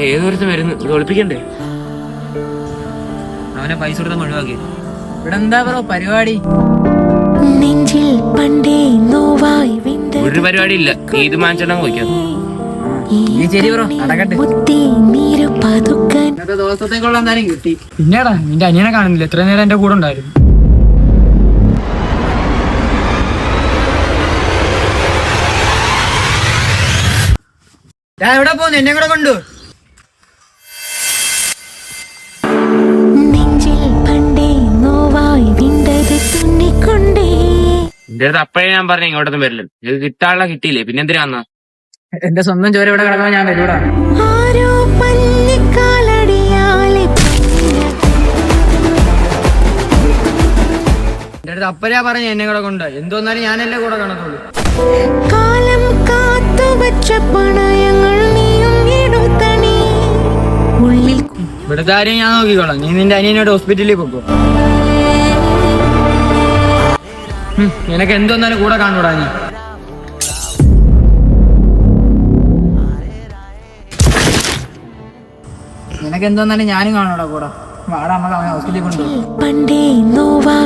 ഏതൊരുത്ത് വരുന്നു, ഇത് ഒളിപ്പിക്കണ്ടേ? അവനെ പൈസ കൊടുത്താൽ ഒഴിവാക്കി. ഇവിടെ എന്താ ബ്രോ പരിപാടി? ഒരു പരിപാടി ഇല്ല, നീ ഇത് മാനിച്ചെല്ലാം പോയിക്കാം. ശരി ബ്രോ, നടക്കട്ടെ. ഇന്നത്തെ ദിവസത്തേക്കുള്ള എന്തായാലും കിട്ടി. പിന്നെടാ നിന്റെ അനിയനെ കാണുന്നില്ല, എത്ര നേരം എന്റെ കൂടെ ഉണ്ടായിരുന്നു. ഞാൻ എവിടെ പോകുന്നു? എന്നെ കൂടെ കൊണ്ടു. എന്റെ അടുത്ത് അപ്പഴേ ഞാൻ പറഞ്ഞു ഇങ്ങോട്ടൊന്നും വരില്ല. ഇത് കിട്ടാനുള്ള കിട്ടിയില്ലേ, പിന്നെ എന്തിനാ വന്നാ? എന്റെ സ്വന്തം ചോര ഇവിടെ കിടക്കുമ്പോ ഞാൻ വരൂടാ. എന്റെ അടുത്ത് അപ്പഴാ പറഞ്ഞു എന്നെ കൂടെ കൊണ്ട്. എന്തോന്നാലും ഞാനല്ലേ കൂടെ കാണത്തുള്ളൂ. കാലം കാത്തുവച്ച പണയങ്ങൾ നീയും എടുത്തണി ഉള്ളിൽ. ഇവിടുത്തെ കാര്യം ഞാൻ നോക്കിക്കോളാം. നീ നിന്റെ അനിയനോട് ഹോസ്പിറ്റലിൽ പോക്കോ. നിനക്ക് എന്തോന്നാലും കൂടെ കാണൂടാ. നീ നിനക്ക് എന്തോന്നാലും ഞാനും കാണൂടാ കൂടെ. വാടാ, നമുക്ക് അവനെ ഹോസ്പിറ്റലിൽ കൊണ്ടുപോകും. പണ്ടേ നോവാ